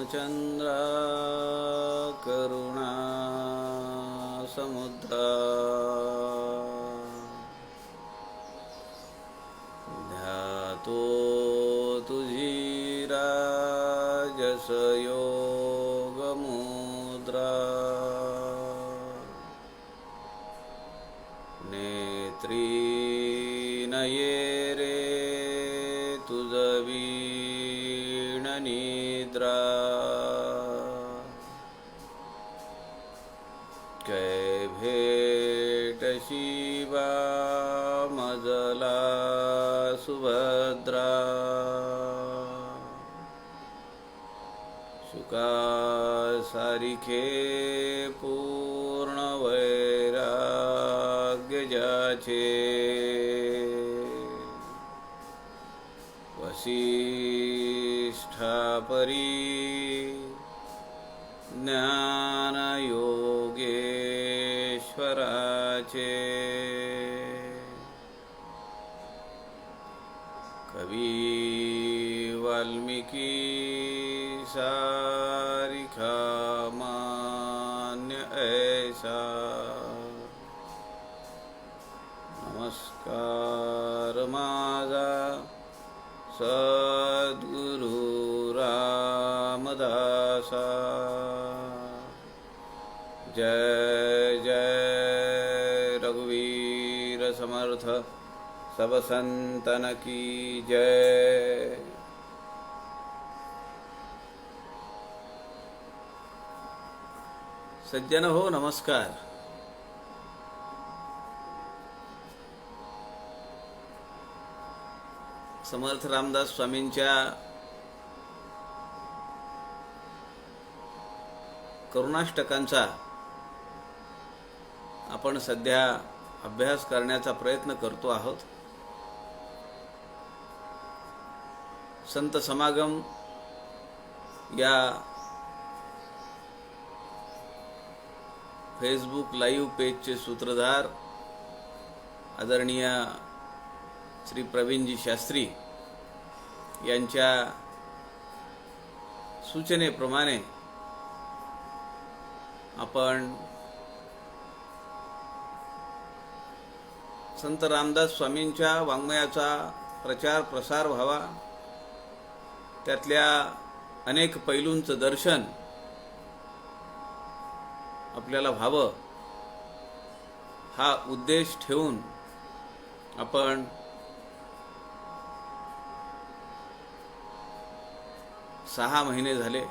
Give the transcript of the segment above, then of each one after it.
रामचंद्र करुणा समुद्र ध्यातो तुझी राजस योग मुद्रा नेत्री नये रे तुझ वीण निद्रा कै भेट शिवा मजला सुभद्रा शुका सारिखे पूर्ण वैराग्य जाचे वसिष्ठा परी ज्ञान योगेश्वराचे कवी वाल्मिकी सारिखा मान्य ऐसा नमस्कार माझा सद्गुरु रामदासा जय जय रघुवीर समर्थ सब संतन की जय। सज्जन हो नमस्कार। समर्थ रामदास स्वामींच्या करुणाष्टकांचा आपण सध्या अभ्यास करण्याचा प्रयत्न करतो आहोत। संत समागम या फेसबुक लाईव्ह पेजचे सूत्रधार आदरणीय श्री प्रवीणजी शास्त्री यांच्या सूचनेप्रमाणे आपण संत रामदास स्वामींच्या वाङ्मयाचा प्रचार प्रसार व्हावा, त्यातल्या अनेक पैलूंचं दर्शन आपल्याला व्हावं, हा उद्देश ठेवून आपण सहा महिने झाले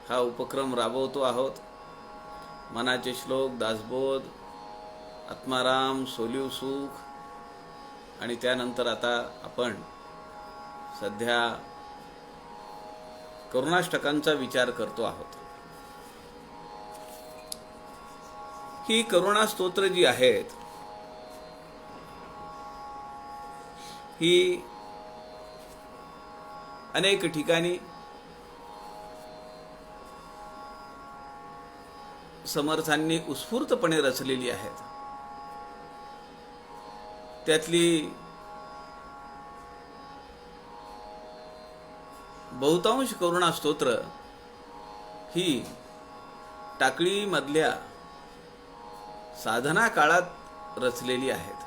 हा उपक्रम राबवतो आहोत। मनाचे श्लोक, दासबोध, आत्माराम, सोलिव सुख आणि त्यानंतर आता आपण सध्या करुणाष्टकांचा विचार करतो आहोत। ही करुणा स्तोत्र जी आहेत ही अनेक ठिकाणी समर्थांनी उत्स्फूर्तपणे रचलेली आहेत। त्यातली बहुतांश करुणा स्तोत्र ही टाकळी मधल्या साधना काळात रचलेली आहेत।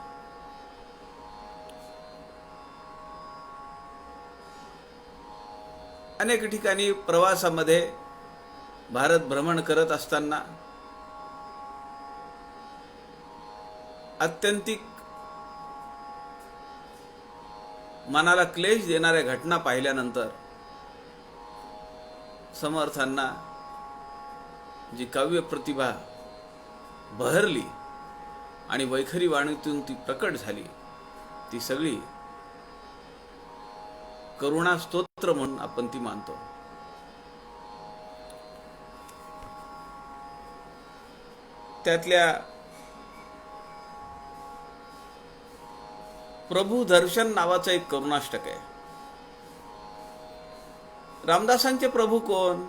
अनेक ठिकाणी प्रवासामध्ये भारत भ्रमण करत असताना अत्यंतिक मनाला क्लेश देणाऱ्या घटना पाहिल्यानंतर समर्थांना जी काव्य प्रतिभा बहरली आणि वैखरी वाणीतून ती प्रकट झाली, ती सगळी करुणा स्तोत्र म्हणून आपण ती मानतो। त्यातल्या प्रभू दर्शन नावाचं एक करुणाष्टक आहे। रामदासांचे प्रभू कोण?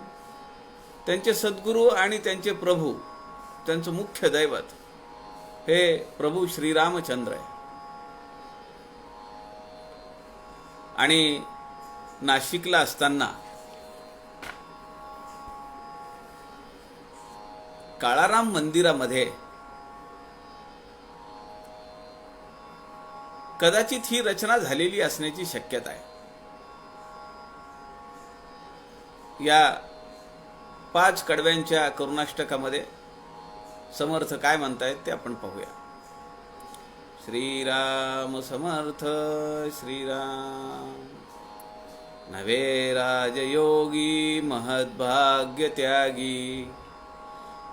त्यांचे सद्गुरू आणि त्यांचे प्रभू, त्यांचं मुख्य दैवत हे प्रभू श्रीरामचंद्र आहे। आणि नाशिकला असताना काळाराम मंदिरामध्ये कदाचित ही रचना झालेली असण्याची शक्यता आहे. या 5 कडव्यांच्या करुणाष्टकामध्ये समर्थ काय म्हणतायत ते आपण पाहूया. श्रीराम समर्थ श्रीराम. नवे राजयोगी महद्भाग्य त्यागी,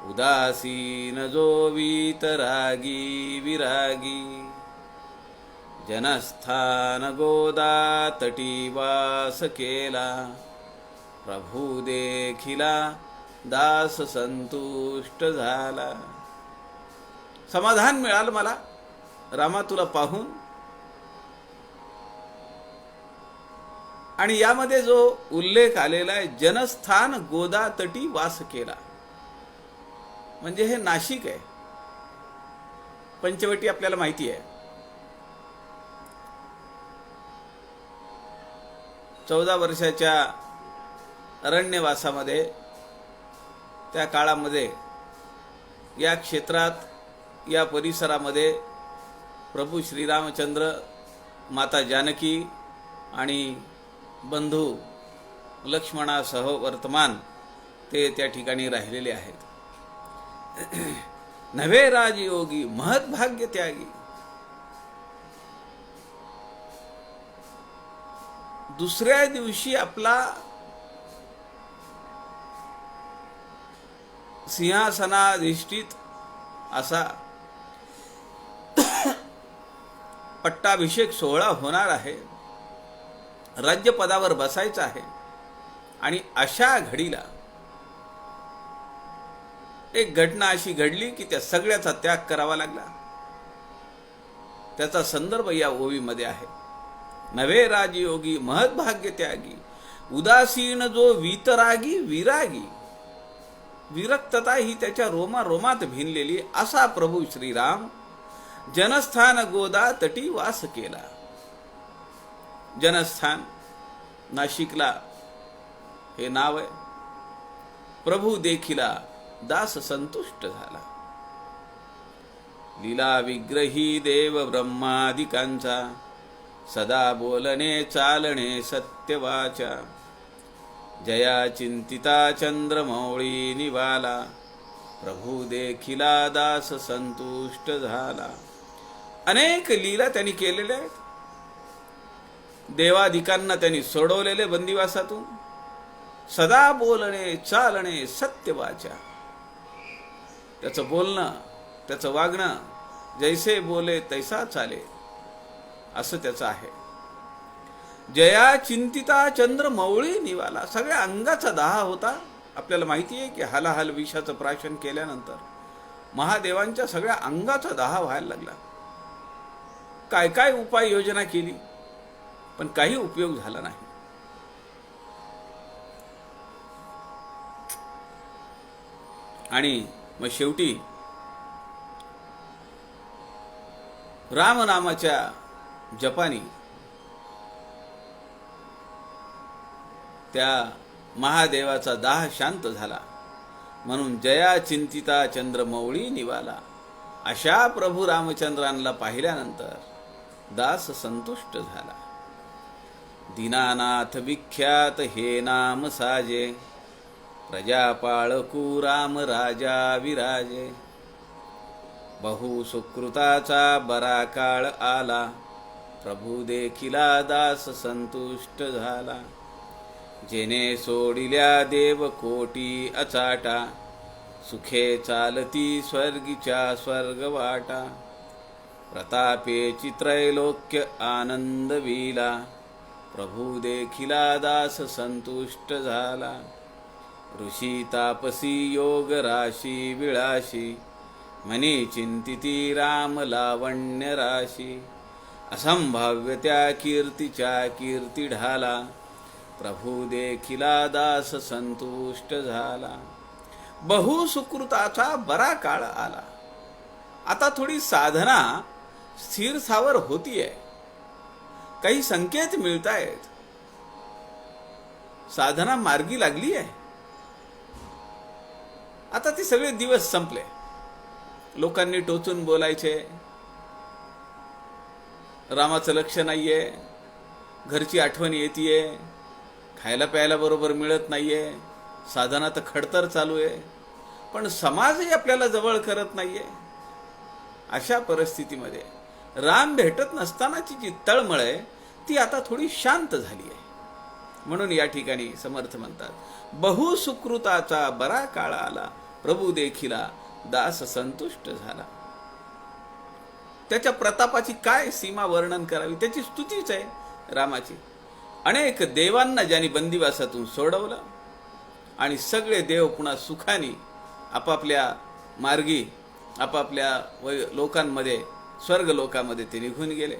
उदासीन जो वीतरागी विरागी, जनस्थान गोदा तटी वास केला, प्रभू देखिला दास संतुष्ट झाला. समाधान मिळालं मला रामा तुला पाहून. आणि यामध्ये जो उल्लेख आलेला आहे, जनस्थान गोदा तटी वास केला, म्हणजे हे नाशिक आहे. पंचवटी आपल्याला माहिती आहे. 14 वर्षाच्या अरण्यवासामध्ये त्या काळामध्ये या क्षेत्रात या परिसरामध्ये प्रभू श्रीरामचंद्र, माता जानकी आणि बंधू लक्ष्मणासह वर्तमान ते त्या ठिकाणी राहिलेले आहेत. नवे राजयोगी महद्भाग्य त्यागी. दुसऱ्या दिवशी आपला सिंहासनाधिष्ठित असा पट्टाभिषेक सोहळा होणार आहे. राज्यपदावर बसायचं आहे. आणि अशा घडीला एक घटना अशी घडली की त्या सगळ्याचा त्याग करावा लागला. त्याचा संदर्भ या ओवीमध्ये आहे. नवे राजयोगी महद्भाग्य त्यागी, उदासीन जो वीतरागी विरागी. विरक्तता ही त्याच्या रोमारोमात भिनलेली असा प्रभू श्रीराम जनस्थान गोदा तटी वास केला. जनस्थान नाशिकला हे नाव आहे. प्रभू देखिला दास संतुष्ट झाला. लीला विग्रही देव ब्रह्मादिकांचा, सदा बोलणे चालणे सत्यवाचा. जया चिंतिता चंद्रमौळी निवाला, प्रभू देखिला दास संतुष्ट झाला. अनेक लीला त्यांनी केलेल्या आहेत. देवाधिकांना त्यांनी सोडवलेले बंदिवासातून. सदा बोलणे चालणे सत्यवाचा. त्याचं बोलणं, त्याचं वागणं जैसे बोले तैसा चाले असं त्याचं आहे. जया चिंतिता चंद्र मौळी निवाला. सगळ्या अंगाचा दाह होता. आपल्याला माहिती आहे की हालाहाल विषाचं प्राशन केल्यानंतर महादेवांच्या सगळ्या अंगाचा दाह व्हायला लागला. काय काय उपाय योजना केली पण काही उपयोग झाला नाही. आणि मग शेवटी रामनामाच्या जपानी त्या महादेवाचा दाह शांत झाला. म्हणून जया चिंतिता चंद्रमौळी निवाला. अशा प्रभू रामचंद्रांना पाहिल्यानंतर दास संतुष्ट झाला. दीनानाथ विख्यात हे नाम साजे, प्रजापाळकू राम राजा विराजे. बहु सुकृताचा बरा काळ आला, प्रभू देखिला दास संतुष्ट झाला. जेने सोडिल्या देव कोटी अचाटा, सुखे चालती स्वर्गीच्या स्वर्ग वाटा. प्रतापे चित्रैलोक्य आनंद विला, प्रभू देखिला दास संतुष्ट झाला. ऋषी तापसी योग राशी विळाशी, मनी चिंतिती राम लावण्य राशी. असंभाव्य त्या कीर्तीच्या कीर्ती ढाला, प्रभू देखिला दास संतुष्ट झाला. बहु सुकृताचा बरा काळ आला. आता थोडी साधना स्थिर सावर होतीये. काही संकेत मिळतायत. साधना मार्गी लागली आहे. आता ते सगळे दिवस संपले. लोकांनी टोचून बोलायचे, रामाचं लक्ष नाहीये, घरची आठवण येतीये, खायला प्यायला बरोबर मिळत नाहीये, साधना तर खडतर चालू आहे, पण समाजही आपल्याला जवळ करत नाहीये. अशा परिस्थितीमध्ये राम भेटत नसतानाची जी तळमळ आहे ती आता थोडी शांत झाली आहे. म्हणून या ठिकाणी समर्थ म्हणतात, बहु सुकृताचा बरा काळ आला, प्रभू देखिला दास संतुष्ट झाला. त्याच्या प्रतापाची काय सीमा वर्णन करावी, त्याची स्तुतीच आहे रामाची. अनेक देवांना ज्यांनी बंदिवासातून सोडवलं आणि सगळे देव पुन्हा सुखाने आपापल्या मार्गी आपापल्या लोकांमध्ये स्वर्ग लोकामध्ये ते निघून गेले.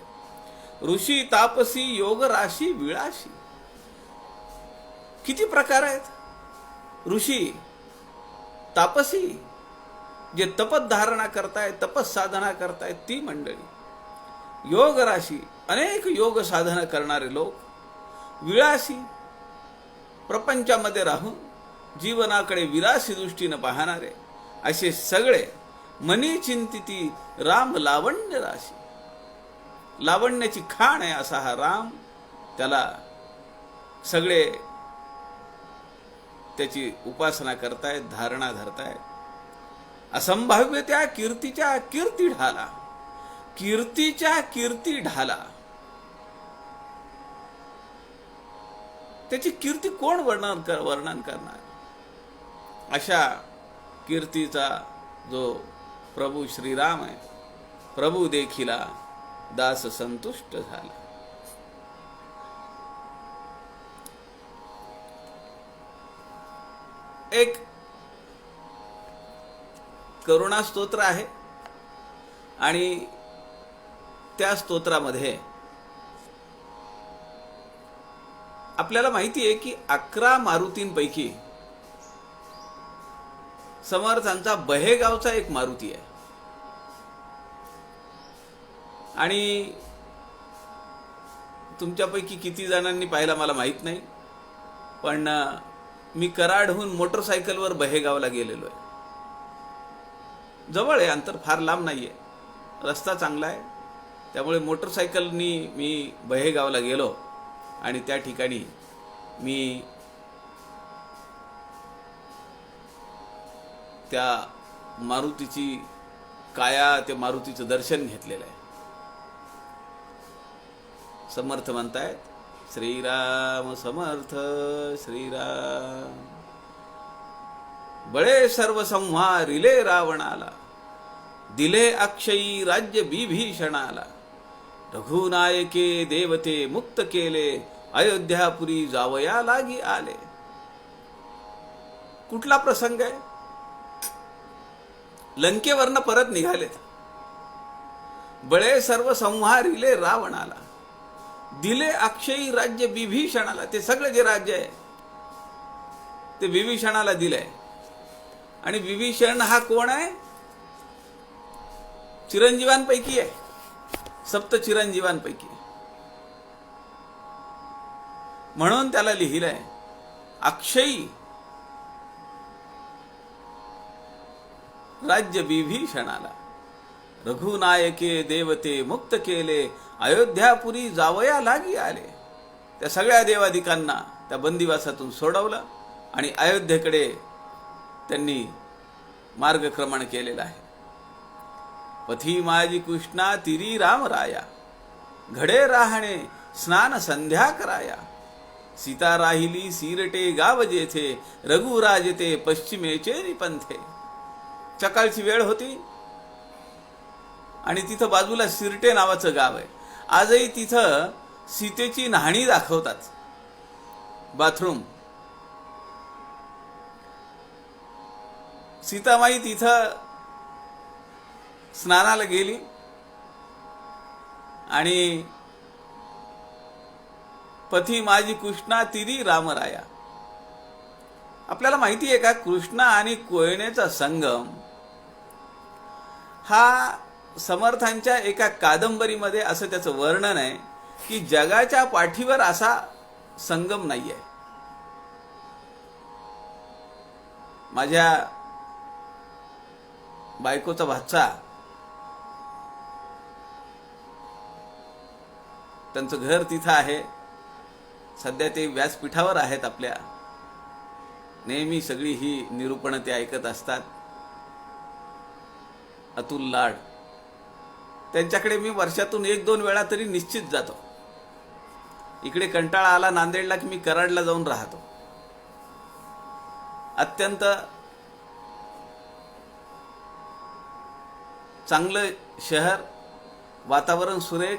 ऋषी तापसी योग राशी विळाशी, किती प्रकार आहेत. ऋषी तापसी जे तपधारणा करतायत, तपस साधना करतायत ती मंडळी, योग राशी अनेक योग साधना करणारे लोक, विलासी प्रपंचामध्ये राहून जीवनाकडे विलासी दृष्टीने पाहणारे, असे सगळे मनी चिंतिती राम लावण्य राशी. लावण्याची खाण आहे असा हा राम, त्याला सगळे त्याची उपासना करतायत, धारणा धरतायत. असंभाव्य त्या कीर्तीच्या कीर्ती ढाला, कीर्तीच्या कीर्ती ढाला. त्याची कीर्ती कोण वर्णन करणार. अशा कीर्तीचा जो प्रभू श्रीराम आहे, प्रभू देखिला दास संतुष्ट झाला. एक करुणा स्तोत्र आहे आणि त्या स्तोत्रामध्ये आपल्याला माहिती आहे की 11 मारुतींपैकी समर्थांचा बहेगावचा एक मारुती आहे. आणि तुमच्यापैकी किती जणांनी पाहिला मला माहित नाही, पण मी कराडहून मोटरसायकलवर बहेगावला गेलेलो आहे. जवळ आहे, अंतर फार लांब नाहीये, रस्ता चांगला आहे. त्यामुळे मोटरसायकलनी मी बहेगावला गेलो आणि त्या ठिकाणी मी त्या मारुतीची काया, त्या मारुतीचं दर्शन घेतलेलं आहे. समर्थ म्हणतायत, श्रीराम समर्थ श्रीराम. बळे सर्व संहारिले रावणाला, दिले अक्षयी राज्य विभीषणाला. रघुनायके देवते मुक्त केले, अयोध्यापुरी जावया लागी आले. कुठला प्रसंग आहे. लंकेवरनं परत निघालेत. बळे सर्व संहारिले रावणाला, दिले अक्षयी राज्य विभीषणाला. ते सगळं जे राज्य आहे ते विभीषणाला दिलंय. आणि विभीषण हा कोण आहे. चिरंजीवांपैकी आहे, सप्त चिरंजीवांपैकी. म्हणून त्याला लिहिलंय अक्षयी राज्य विभीषणाला. रघुनायके देवते मुक्त केले, अयोध्यापुरी जावया लागी आले. त्या सगळ्या देवादिकांना त्या बंदिवासातून सोडवलं आणि अयोध्येकडे त्यांनी मार्गक्रमण केलेलं आहे. पथी माझी कृष्णा तिरी राम राया, घडे राहणे स्नान संध्या कराया. सीता राहिली सीरटे गाव जेथे, रघुराज ते पश्चिमेचे निपंथे. सकाळची वेळ होती आणि तिथं बाजूला सिरटे नावाचं गाव आहे. आजही तिथं सीतेची न्हाणी दाखवतात, बाथरूम. सीतामाई तिथं स्नानाला गेली आणि पथी माझी कृष्णा तिरी रामराया. आपल्याला माहिती आहे का, कृष्णा आणि कोयनेचा संगम हा समर्थांच्या एका कादंबरीमध्ये असं त्याचं वर्णन आहे की जगाच्या पाठीवर असा संगम नाहीये. माझ्या बायकोचा भाचा, त्यांचं घर तिथं आहे. सध्या ते व्यासपीठावर आहेत आपल्या. नेहमी सगळी ही निरूपणं ते ऐकत असतात. अतुल लाड, त्यांच्याकडे मी वर्षातून 1-2 वेळा तरी निश्चित जातो. इकडे कंटाळा आला नांदेडला की मी कराडला जाऊन राहतो. अत्यंत चांगलं शहर, वातावरण सुरेख,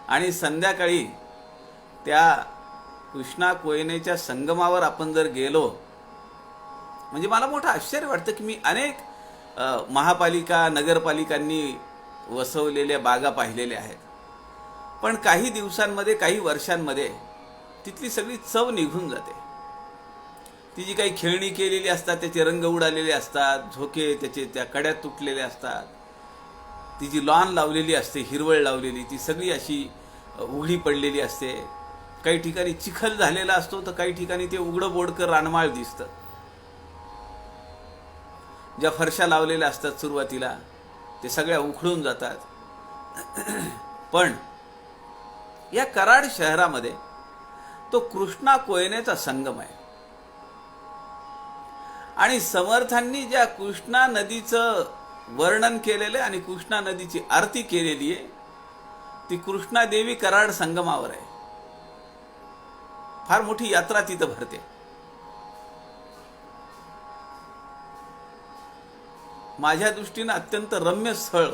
आणि संध्याकाळी त्या कृष्णा कोयनेच्या संगमावर आपण जर गेलो, म्हणजे मला मोठं आश्चर्य वाटतं की मी अनेक महापालिका नगरपालिकांनी वसवलेल्या बागा पाहिलेल्या आहेत, पण काही दिवसांमध्ये काही वर्षांमध्ये तिथली सगळी चव निघून जाते. ती जी काही खेळणी केलेली असतात त्याचे रंग उडालेले असतात, झोके त्याचे त्या कड्या तुटलेल्या असतात, ती जी लॉन लावलेली असते हिरवळ लावलेली ती सगळी अशी उघडी पडलेली असते. काही ठिकाणी चिखल झालेला असतो तर काही ठिकाणी ते उघडं बोडकं रानमाळ दिसतं. ज्या फरशा लावलेल्या असतात सुरुवातीला ते सगळ्या उखडून जातात. पण या कराड शहरामध्ये तो कृष्णा कोयनेचा संगम आहे, आणि समर्थांनी ज्या कृष्णा नदीचं वर्णन केलेलं आणि कृष्णा नदीची आरती केलेली आहे ती कृष्णा देवी कराड संगमावर आहे. फार मोठी यात्रा तिथं भरते. माझ्या दृष्टीनं अत्यंत रम्य स्थळ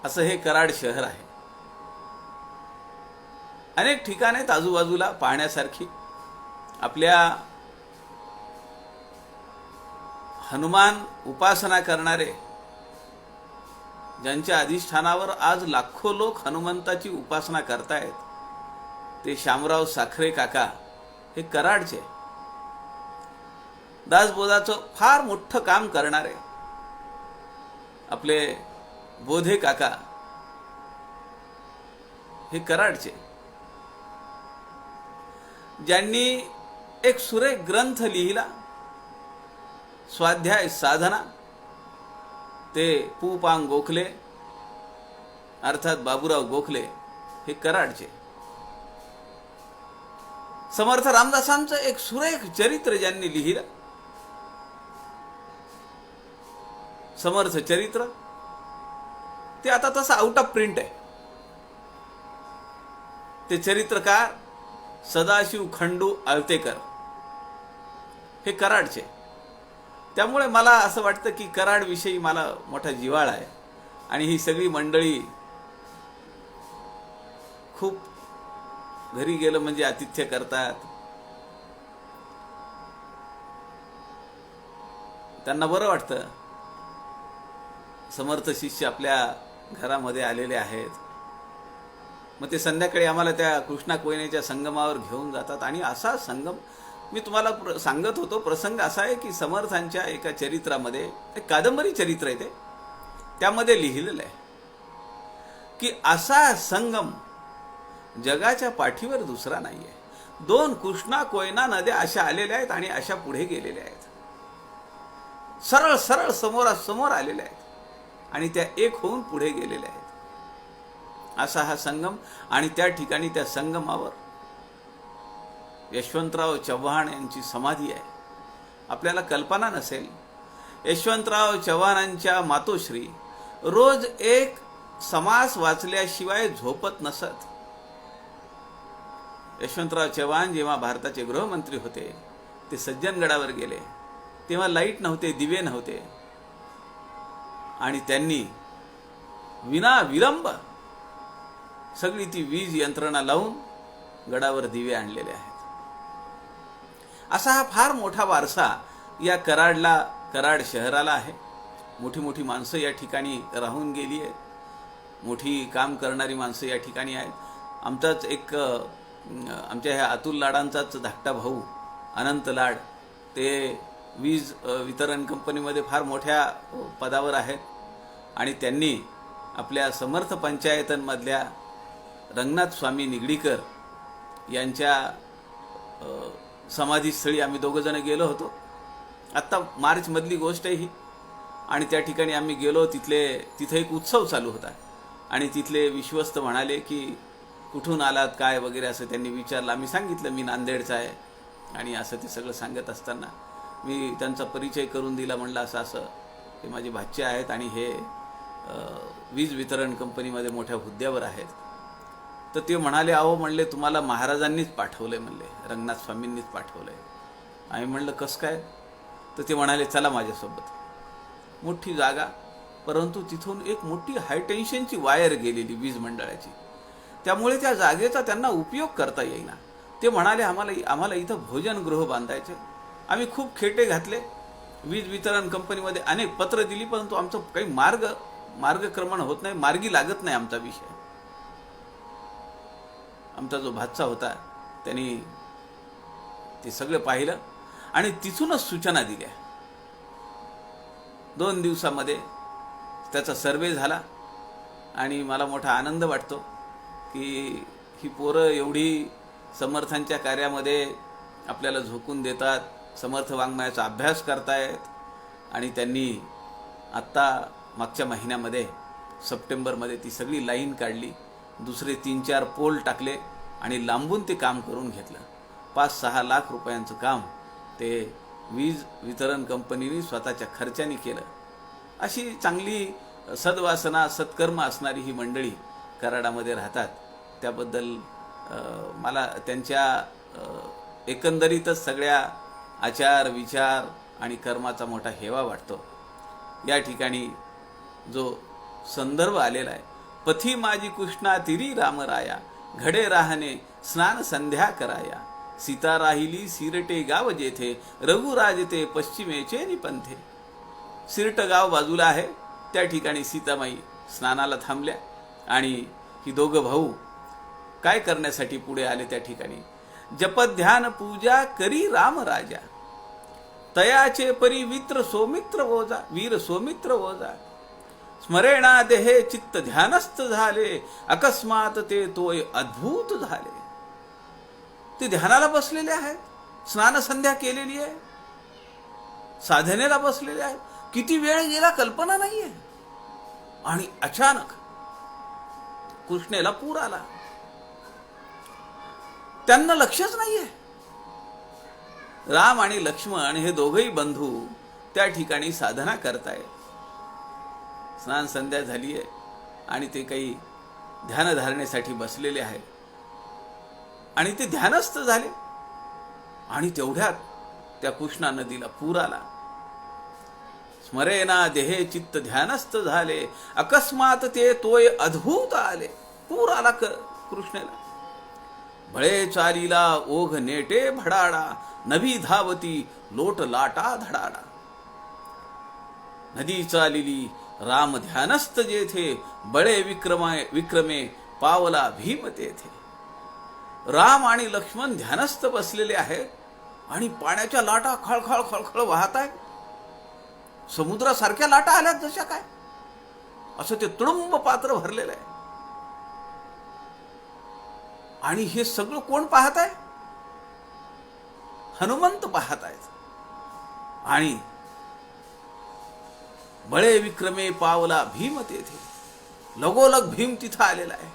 असं हे कराड शहर आहे. अनेक ठिकाणे आहेत आजूबाजूला पाहण्यासारखी. आपल्या हनुमान उपासना करणारे, ज्यांच्या अधिष्ठानावर आज लाखो लोक हनुमंताची उपासना करतायत, ते शामराव साखरे काका हे कराडचे. दासबोधाचं फार मोठं काम करणारे आपले बोधे काका हे कराडचे. ज्यांनी एक सुरेख ग्रंथ लिहिला स्वाध्याय साधना, ते पु. गोखले अर्थात बाबूराव गोखले हे कराडचे. समर्थ रामदासांचं एक सुरेख चरित्र ज्यांनी लिहिलं, समर्थ चरित्र, ते आता तसं आउट ऑफ प्रिंट आहे. ते चरित्रकार सदाशिव खंडू आळतेकर हे कराडचे. त्यामुळे मला असं वाटतं की कराड विषयी मला मोठा जिव्हाळा आहे, आणि ही सगळी मंडळी खूप घरी गेलं म्हणजे आतिथ्य करतात. त्यांना बरं वाटतं समर्थ शिष्य आपल्या घरामध्ये आलेले आहेत. मग ते संध्याकाळी आम्हाला त्या कृष्णा कोयनेच्या संगमावर घेऊन जातात. आणि असा संगम मी तुम्हाला सांगत होतो, प्रसंग असा आहे की समर्थांच्या एका चरित्रामध्ये, एक कादंबरी चरित्र आहे ते, त्यामध्ये लिहिलेलं आहे की असा संगम जगाच्या पाठीवर दुसरा नाही आहे. 2 कृष्णा कोयना नद्या अशा आलेल्या आहेत आणि अशा पुढे गेलेल्या आहेत, सरळ सरळ समोरासमोर आलेल्या आहेत आणि त्या एक होऊन पुढे गेलेल्या आहेत. असा हा संगम. आणि त्या ठिकाणी त्या संगमावर यशवंतराव चव्हाण यांची समाधी आहे. आपल्याला कल्पना नसेल, यशवंतराव चव्हाणांच्या मातोश्री रोज एक समास वाचल्याशिवाय झोपत नसत. यशवंतराव चव्हाण जेव्हा भारताचे गृहमंत्री होते, ते सज्जनगडावर गेले तेव्हा लाईट नव्हते, दिवे नव्हते, आणि त्यांनी विनाविलंब सगळी ती वीज यंत्रणा लावून गडावर दिवे आणलेले आहेत. असा हा फार मोठा वारसा या कराड शहराला आहे. मोठी मोठी माणसं या ठिकाणी राहून गेली आहेत, मोठी काम करणारी माणसं या ठिकाणी आहेत. आमचाच एक आमच्या ह्या अतुल लाडांचाच धाकटा भाऊ अनंत लाड, ते वीज वितरण कंपनीमध्ये फार मोठ्या पदावर आहेत, आणि त्यांनी आपल्या समर्थ पंचायतांमधल्या रंगनाथ स्वामी निगडीकर यांच्या समाधीस्थळी आम्ही 2 जण गेलो होतो. आत्ता मार्चमधली गोष्ट आहे ही. आणि त्या ठिकाणी आम्ही गेलो. तिथे एक उत्सव चालू होता आणि तिथले विश्वस्त म्हणाले की कुठून आलात काय वगैरे असं त्यांनी विचारलं. आम्ही सांगितलं मी नांदेडचा आहे. आणि असं ते सगळं सांगत असताना मी त्यांचा परिचय करून दिला. म्हणलं असं असं हे माझे भाचे आहेत आणि हे वीज वितरण कंपनीमध्ये मोठ्या हुद्द्यावर आहेत. तर ते म्हणाले अहो म्हणले तुम्हाला महाराजांनीच पाठवलंय म्हणले, रंगनाथ स्वामींनीच पाठवलंय. आम्ही म्हणलं कसं काय? तर ते म्हणाले चला माझ्यासोबत. मोठी जागा, परंतु तिथून एक मोठी हायटेन्शनची वायर गेलेली वीज मंडळाची, त्यामुळे त्या जागेचा त्यांना उपयोग करता येईना. ते म्हणाले आम्हाला इथं भोजनगृह बांधायचे. आम्ही खूप खेटे घातले, वीज वितरण कंपनीमध्ये अनेक पत्र दिली, परंतु आमचं काही मार्गक्रमण होत नाही, मार्गी लागत नाही आमचा विषय. आमचा जो भाचा होता त्यांनी ते सगळं पाहिलं आणि तिथूनच सूचना दिल्या. 2 दिवसामध्ये त्याचा सर्वे झाला आणि मला मोठा आनंद वाटतो की ही पोरं एवढी समर्थांच्या कार्यामध्ये आपल्याला झोकून देतात, समर्थ वाङ्मयाचा अभ्यास करतायत. आणि त्यांनी आत्ता मागच्या महिन्यामध्ये सप्टेंबरमध्ये ती सगळी लाईन काढली, दुसरे 3-4 पोल टाकले आणि लांबून ते काम करून घेतलं. 5-6 लाख रुपयांचं काम ते वीज वितरण कंपनीने स्वतःच्या खर्चाने केलं. अशी चांगली सद्वासना सत्कर्म असणारी ही मंडळी कराडामध्ये राहतात. त्याबद्दल मला त्यांच्या एकंदरीतच सगळ्या आचार विचार आणि कर्माचा मोठा हेवा वाटतो. या ठिकाणी जो संदर्भ आलेला आहे, पथी माझी कृष्णा तिरी रामराया, घडे राहणे स्नान संध्या कराया, सीता राहिली सिरटे गाव जेथे, रघुराज ते पश्चिमेचे निपंथे. सिरट गाव बाजूला आहे, त्या ठिकाणी सीतामाई स्नानाला थांबल्या आणि ही दोघं भाऊ काय करण्यासाठी पुढे आले त्या ठिकाणी, जपध्यान पूजा करी राम राजा, तयाचे परी वित्र सोमित्र ओजा, वीर सोमित्र ओजा, स्मरेणा देहे चित्त ध्यानस्थ झाले, अकस्मात ते तोय अद्भुत झाले. ते ध्यानाला बसलेले आहेत, स्नान संध्या केलेली आहे, साधनेला बसलेले आहेत, किती वेळ गेला कल्पना नाहीये. आणि अचानक कृष्णेला पूर आला, त्यांना लक्षच नाहीये. राम आणि लक्ष्मण हे दोघेही बंधू त्या ठिकाणी साधना करतायत. स्नान संध्या झाली आहे आणि ते काही ध्यानधारणेसाठी बसलेले आहेत आणि ते ध्यानस्थ झाले. आणि तेवढ्यात त्या कृष्णा नदीला पूर आला. स्मरेना देहे चित्त ध्यानस्थ झाले, अकस्मात ते तोय अद्भुत आले. पूर आला कृष्णेला. बळे चालीला ओघ नेटे भडाडा, नभी धावती लोट लाटा धडाडा. नदी चालिली राम ध्यानस्थ जेथे, बळे विक्रमे पावला भीम तेथे. राम आणि लक्ष्मण ध्यानस्थ बसलेले आहेत आणि पाण्याच्या लाटा खळखळ खळखळ वाहत आहेत. समुद्रासारख्या लाटा आल्यात जशा काय, असं ते तुडुंब पात्र भरलेलं आहे. आणि हे सगळं कोण पाहत आहे? हनुमंत पाहत आहेत. आणि बळे विक्रमे पावला भीम तेथे, लगोलग भीम तिथं आलेला आहे.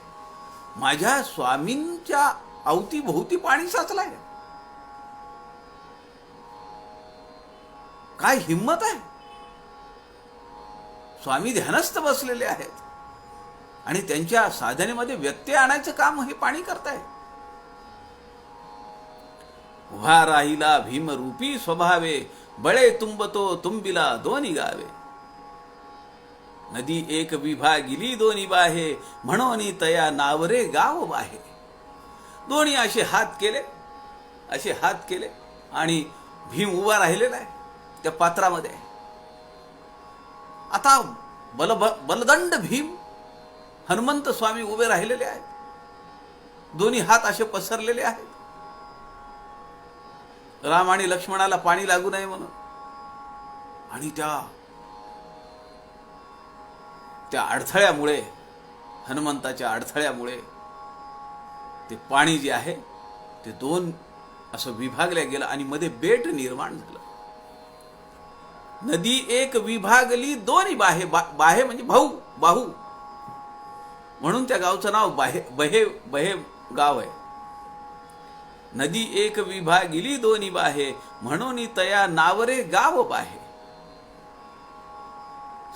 माझ्या स्वामींच्या अवतीभोवती पाणी साचलंय. काय हिम्मत आहे! स्वामी ध्यानस्थ बसलेले आहेत आणि त्यांच्या साधनेमध्ये व्यत्यय आणायचं काम हे पाणी करताय. उभा राहिला भीमरूपी स्वभावे, बळे तुंबतो तुंबिला दोन्ही गावे. नदी एक विभागिली दोन्ही बाहे, म्हणून तया नावरे गाव बाहे. दोन्ही असे हात केले आणि भीम उभा राहिलेला आहे त्या पात्रामध्ये. आता बलदंड भीम, हनुमंत स्वामी उभे राहिलेले आहेत, दोन्ही हात असे पसरलेले आहेत. राम आणि लक्ष्मणाला पाणी लागू नये म्हणून. आणि त्या अडथळ्यामुळे, हनुमंताच्या अडथळ्यामुळे ते पाणी जे आहे ते दोन असं विभागल्या गेलं आणि मध्ये बेट निर्माण झालं. नदी एक विभागली दोन्ही बाहे, बाहे म्हणजे भाऊ, बाहू, म्हणून त्या गावचं नाव बहे बहे गाव आहे. नदी एक विभागिली दोन्ही बाहे, म्हणून तया नावरे गाव बाहे.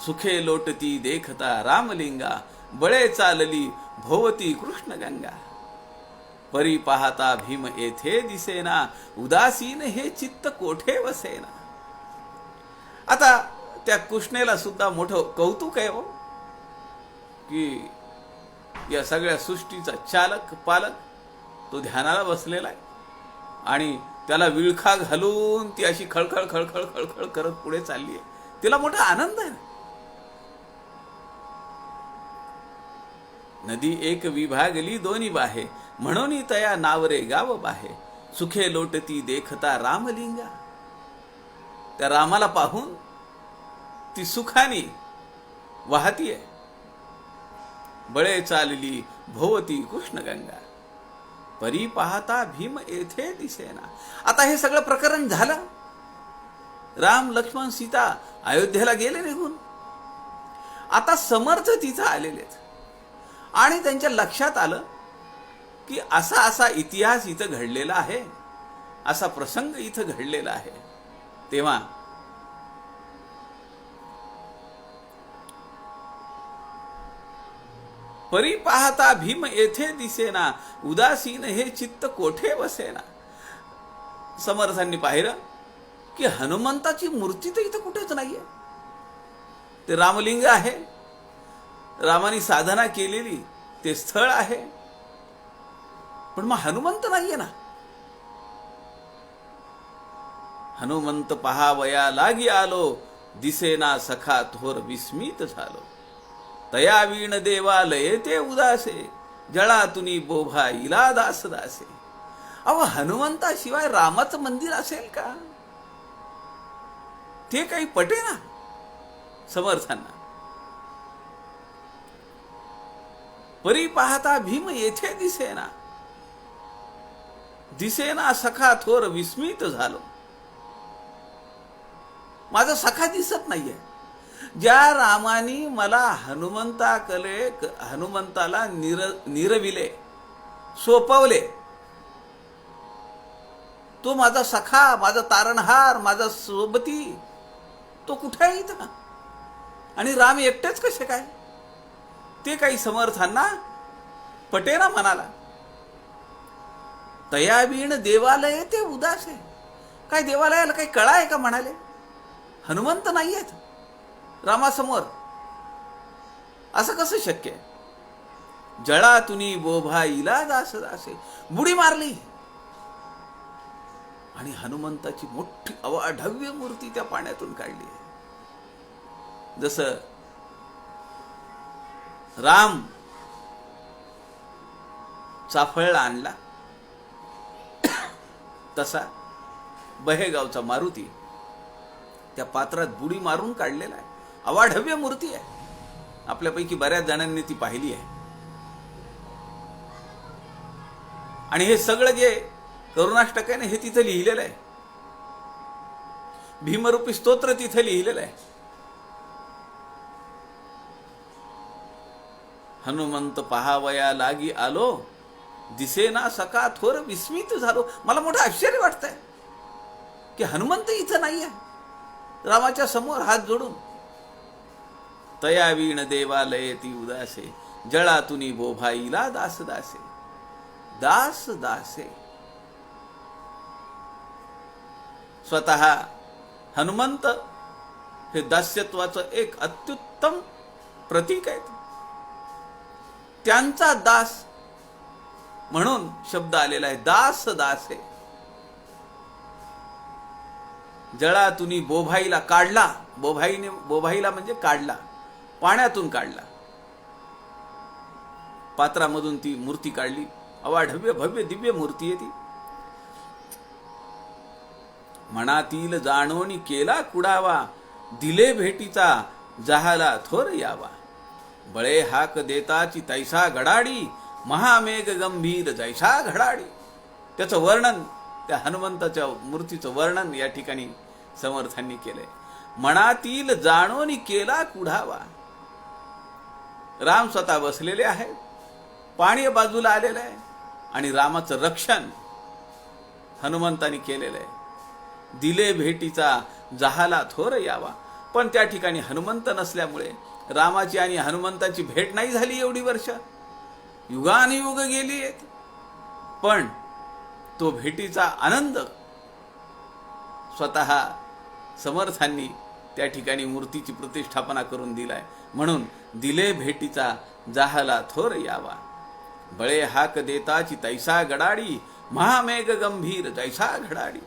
सुखे लोटती देखता रामलिंगा, बळे चालली भोवती कृष्णगंगा. परी पाहता भीम येथे दिसेना, उदासीन हे चित्त कोठे वसेना. आता त्या कृष्णेला सुद्धा मोठं कौतुक आहे हो, की या सगळ्या सृष्टीचा चालक पालक तो ध्यानाला बसलेला आहे आणि त्याला विळखा घालून ती अशी खळखळ खळखळ खळखळ करत पुढे चालली आहे. तिला मोठा आनंद आहे. नदी एक विभागली दोन्ही बाहे, म्हणून तया नावरे गाव बाहे. सुखे लोटती देखता रामलिंगा. त्या रामाला पाहून ती सुखानी वाहतीये. बळे चालली भोवती कृष्णगंगा, परी पाहता भीम येथे दिसेना. आता हे सगळं प्रकरण झालं. राम लक्ष्मण सीता अयोध्येला गेले निघून. आता समर्थ तिथं आलेलेत आणि त्यांच्या लक्षात आलं की असा असा इतिहास इथं घडलेला आहे, असा प्रसंग इथं घडलेला आहे. तेव्हा परी पाहता भीम येथे दिसेना, उदासीन हे चित्त कोठे वसेना. समर्थांनी पाहिलं की हनुमंताची मूर्ती तर इथं कुठेच नाहीये. ते रामलिंग आहे, रामानी साधना केलेली ते स्थळ आहे, पण मग हनुमंत नाहीये ना. हनुमंत पहावया लागी आलो, दिसेना सखा थोर विस्मित झालो. तया वीण देवालये ते उदासे, जळातुनी बोभा इला दास दासे. अहो, हनुमंताशिवाय रामाचं मंदिर असेल का? ते काही पटे ना समर्थांना. परी पाहता भीम येथे दिसेना, दिसेना सखा थोर विस्मित झालो. माझा सखा दिसत नाहीये. ज्या रामानी मला हनुमंताला निरविले, सोपवले, तो माझा सखा, माझा तारणहार, माझा सोबती, तो कुठे आहे इथं? आणि राम एकटेच कसे काय? ते काही समर्थांना पटेना मनाला. तयावीण देवालय ते उदास आहे. काय देवालयाला काही कळा आहे का म्हणाले? हनुमंत नाही आहेत रामासमोर, असं कसं शक्य आहे? जळातुनी बोभा इला दास दासे. बुडी मारली आणि हनुमंताची मोठी अवाढव्य मूर्ती त्या पाण्यातून काढली. जसं राम चाफळला आणला, तसा बहेगावचा मारुती त्या पात्रात बुडी मारून काढलेला आहे. अवाढव्य मूर्ती आहे. आपल्यापैकी बऱ्याच जणांनी ती पाहिली आहे. आणि हे सगळं जे करुणाष्टक आहे ना, हे तिथे लिहिलेलं आहे. भीमरूपी स्तोत्र तिथे लिहिलेलं आहे. हनुमंत पहावया लागी आलो, दिसेना सका थोर विस्मित झालो. मला मोठं आश्चर्य वाटतंय की हनुमंत इथं नाहीये रामाच्या समोर हात जोडून. तयावीण देवालये ती उदासे, जळातुनी बोभाईला दास दासे. दास दासे. स्वतः हनुमंत हे दास्यत्वाचं एक अत्युत्तम प्रतीक आहे. त्यांचा दास म्हणून शब्द आलेला आहे. दास दासे. जळातुनी बोभाईला काढला. बोभाईला म्हणजे काढला, पाण्यातून काढला. पात्रामधून ती मूर्ती काढली. अवाढव्य भव्य दिव्य मूर्ती आहे ती. मनातील जाणोनी केला कुडावा, दिले भेटीचा जहाला थोर यावा. बळे हाक देताची तैसा घडाडी, महामेघ गंभीर जैसा घडाडी. त्याचं वर्णन, त्या हनुमंताच्या मूर्तीचं वर्णन या ठिकाणी समर्थांनी केलंय. मनातील जाणून केला कुढावा. राम स्वतः बसलेले आहेत, पाणी बाजूला आलेलं आहे आणि रामाचं रक्षण हनुमंतानी केलेलं आहे. दिले भेटीचा जहाला थोर यावा. पण त्या ठिकाणी हनुमंत नसल्यामुळे रामाची आणि हनुमंताची भेट नाही झाली. एवढी वर्ष युगानुयुग गेली आहेत, पण तो भेटीचा आनंद स्वतः समर्थांनी त्या ठिकाणी मूर्तीची प्रतिष्ठापना करून दिलाय. म्हणून दिले भेटीचा जाहला थोर यावा. बळे हाक देताची तैसा गडाडी, महामेघ गंभीर जैसा घडाडी.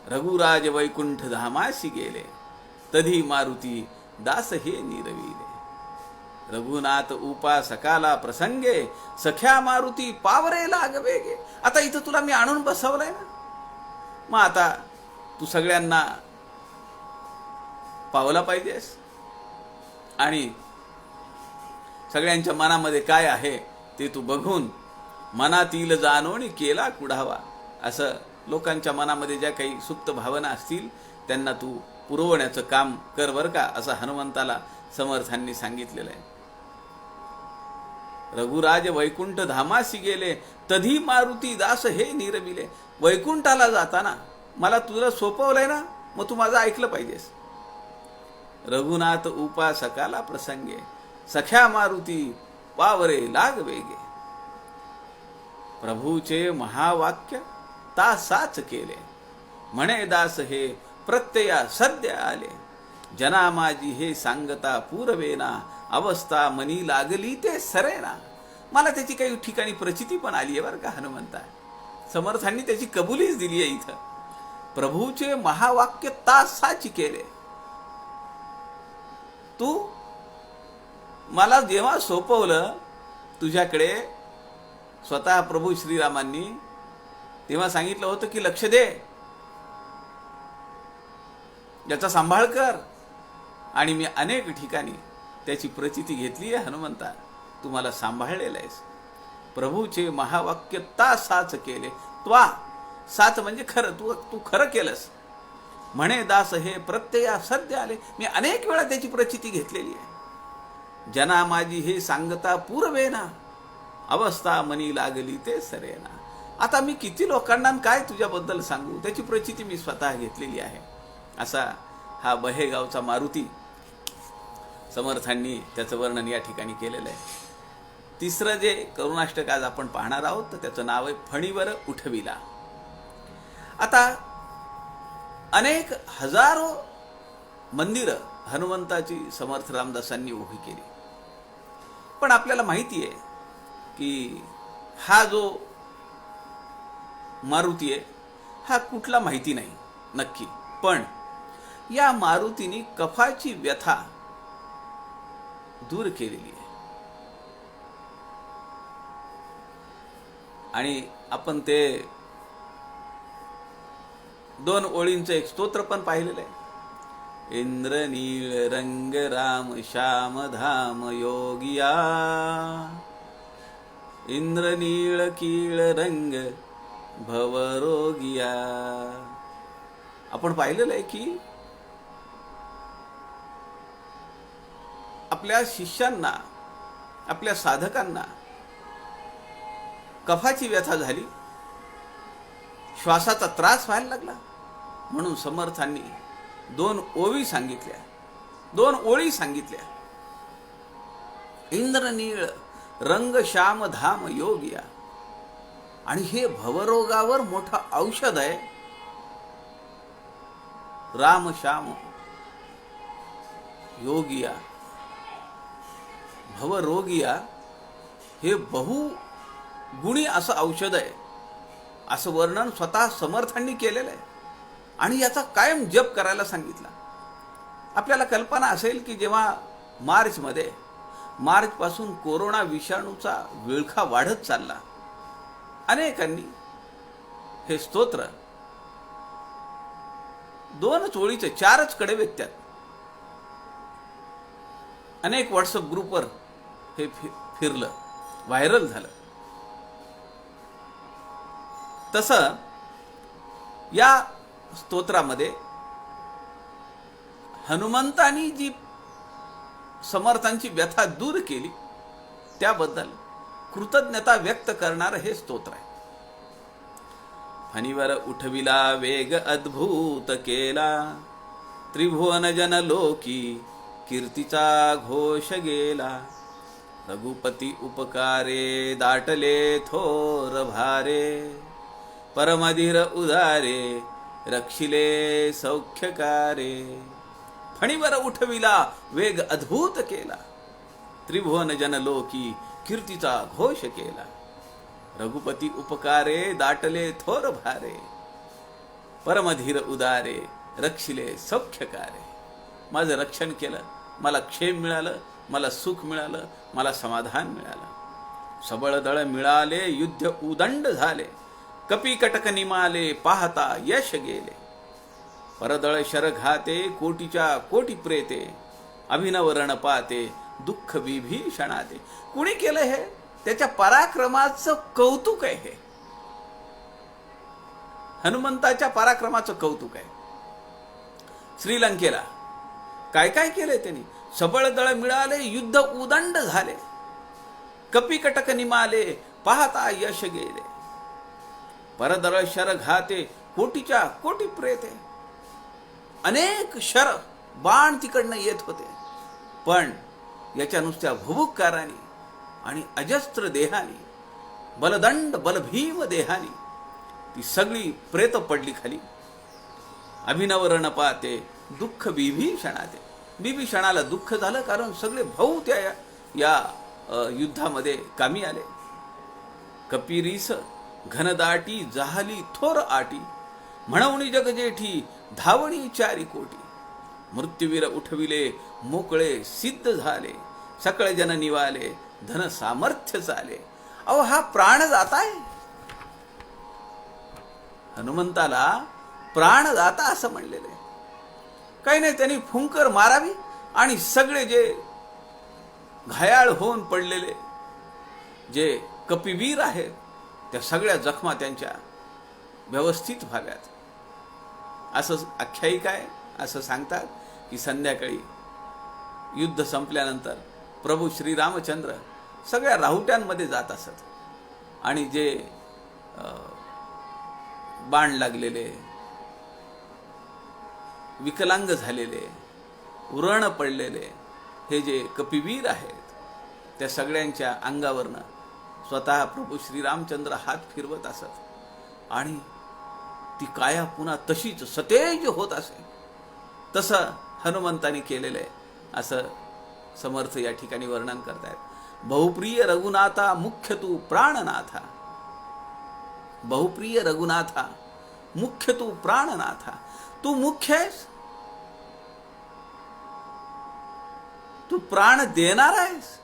रघुराज वैकुंठ धामासी गेले, तधी मारुती दास हे निरविले. रघुनाथ उपासकाला प्रसंगे, सख्या मारुती पावरे लागवेगे. आता इथं तुला मी आणून बसवलंय ना, मग आता तू सगळ्यांना पावला पाहिजेस आणि सगळ्यांच्या मनामध्ये काय आहे ते तू बघून मनातील जाणून केला कुढावा. असं लोकांच्या मनामध्ये ज्या काही सुप्त भावना असतील त्यांना तू पुरवण्याचं काम कर बर का, असं हनुमंताला समर्थांनी सांगितलेलं आहे. रघुराज वैकुंठ धामासी गेले, तधी मारुती दास हे निरविले. वैकुंठाला जाताना मला तुला सोपवलंय ना, मग तू माझं ऐकलं पाहिजेस. रघुनाथ उपासकाला प्रसंगे, सख्या मारुती पावरे लागवेगे. प्रभूचे महावाक्य तासाच केले, म्हणे दास हे प्रत्यया सद्य आले. जना माझी हे सांगता पूर्वेना, अवस्था मनी लागली ते सरेना. मला त्याची काही ठिकाणी प्रचिती पण आली आहे बरं का हनुमंता. समर्थांनी त्याची कबुलीच दिली आहे इथं. प्रभूचे महावाक्य तासाची केले. तू मला जेव्हा सोपवलं तुझ्याकडे स्वतः प्रभू श्रीरामांनी, तेव्हा सांगितलं होतं की लक्ष दे, याचा सांभाळ कर. आणि मी अनेक ठिकाणी त्याची प्रचिती घेतली आहे. हनुमंता तू मला सांभाळलेलं आहेस. प्रभूचे महावाक्य तासाच केले. त्वा साच म्हणजे खरं, तू खरं केलंस. म्हणे दास हे प्रत्यया सद्य आले. मी अनेक वेळा त्याची प्रचिती घेतलेली आहे. जना माझी हे सांगता पूर्वेना, अवस्था मनी लागली ते सरेना. आता मी किती लोकांना काय तुझ्याबद्दल सांगू, त्याची प्रचिती मी स्वतः घेतलेली आहे. असा हा बहेगावचा मारुती समर्थांनी त्याचं वर्णन या ठिकाणी केलेलं आहे. तिसरं जे करुणाष्टक आज आपण पाहणार आहोत तर त्याचं नाव आहे फणीवर उठविला. आता अनेक हजारो मंदिरं हनुमंताची समर्थ रामदासांनी उभी केली, पण आपल्याला माहिती आहे की हा जो मारुती आहे हा कुठला माहिती नाही नक्की, पण या मारुतीने कफाची व्यथा दूर केलेली आहे. आणि आपण ते 2 ओळींचं एक स्तोत्र पण पाहिलेलं आहे. इंद्रनीळ रंग राम श्याम धाम योगिया, इंद्रनीळ कीळ रंग भवरोगिया. आपण पाहिलेलं आहे की आपल्या शिष्यांना, आपल्या साधकांना कफाची व्यथा झाली, श्वासाचा त्रास व्हायला लागला, म्हणून समर्थांनी 2 ओळी सांगितल्या, 2 ओळी सांगितल्या. इंद्रनीळ रंग श्याम धाम योगिया. आणि हे भवरोगावर मोठं औषध आहे. राम श्याम योगिया, भवरोगिया हे बहुगुणी असं औषध आहे, असं वर्णन स्वतः समर्थांनी केलेलं आहे. आणि याचा कायम जप करायला सांगितला. आपल्याला कल्पना असेल की जेव्हा मार्चपासून कोरोना विषाणूचा विळखा वाढत चालला, अनेकांनी हे स्तोत्र 2 ओळीचे 4 कडे व्यक्त्यात अनेक व्हॉट्सअप ग्रुपवर हे फिरलं, व्हायरल झालं. तसं या स्तोत्रामध्ये हनुमंतानी जी समर्थांची व्यथा दूर केली त्याबद्दल कृतज्ञता व्यक्त करणारं हे स्तोत्र आहे. फणीवर उठविला वेग अद्भुत केला, त्रिभुवन जन लोकी कीर्तीचा घोष गेला. रघुपती उपकारे दाटले थोर भारे, परमधीर उदारे रक्षिले सौख्यकारे. फणीवर उठविला वेग अद्भुत केला, त्रिभुवन जन लोकी कीर्तीचा घोष केला. रघुपती उपकारे दाटले थोर भारे, परमधीर उदारे रक्षिले सौख्यकारे. माझं रक्षण केलं, मला क्षेम मिळालं, मला सुख मिळालं, मला समाधान मिळालं. सबळ दळ मिळाले, युद्ध उदंड झाले, कपी कटक निमाले, पाहता यश गेले. परदळ शरघाते, कोटीच्या कोटी प्रेते, अभिनव रण पाते, दुःख विभीषणाते. कुणी केलं हे? त्याच्या पराक्रमाचं कौतुक आहे हे. हनुमंताच्या पराक्रमाचं कौतुक आहे. श्रीलंकेला काय काय केलंय त्यांनी? सबळ दळ मिळाले, युद्ध उदंड झाले, कपी कटक निमाले, पाहता यश गेले. परदळ शर घाते, कोटीच्या कोटी प्रेते. अनेक शर बाण तिकडनं येत होते, पण याच्या नुसत्या भुभुक्काराने आणि अजस्त्र देहानी, बलदंड बलभीम देहानी ती सगळी प्रेत पडली खाली. अभिनव रण पाते, दुःख विभीषणाते. विभीषणाला दुःख झालं, कारण सगळे भाऊ त्या या युद्धामध्ये कामी आले. कपिरीस घनदाटी, जाहली थोर आटी, म्हणवणी जगजेठी, धावणी चारी कोटी. मृत्यूवीर उठविले, मोकळे सिद्ध झाले, सकळे जन निवाले, धन सामर्थ्य चाले. अहो, हा प्राण जाताय. हनुमंताला प्राणदाता असं म्हणलेलं आहे. काही नाही, त्यांनी फुंकर मारावी आणि सगळे जे घायाळ होऊन पडलेले जे कपिवीर आहेत त्या सगळ्या जखमा त्यांच्या व्यवस्थित व्हाव्यात, असं आख्यायिका आहे. असं सांगतात की संध्याकाळी युद्ध संपल्यानंतर प्रभू श्रीरामचंद्र सगळ्या राहुट्यांमध्ये जात असत आणि जे बाण लागलेले, विकलांग झालेले, उरण पडलेले हे जे कपिवीर आहेत त्या सगळ्यांच्या अंगावरनं स्वतः प्रभू श्रीरामचंद्र हात फिरवत असत आणि ती काया पुन्हा तशीच सतेज होत असे. तसं हनुमंतानी केलेलं आहे असं समर्थ या ठिकाणी वर्णन करतायत. बहुप्रिय रघुनाथा, मुख्य तू प्राणनाथा. बहुप्रिय रघुनाथा, मुख्य तू प्राणनाथा. तू मुख्य आहेस, तू प्राण देणार आहेस.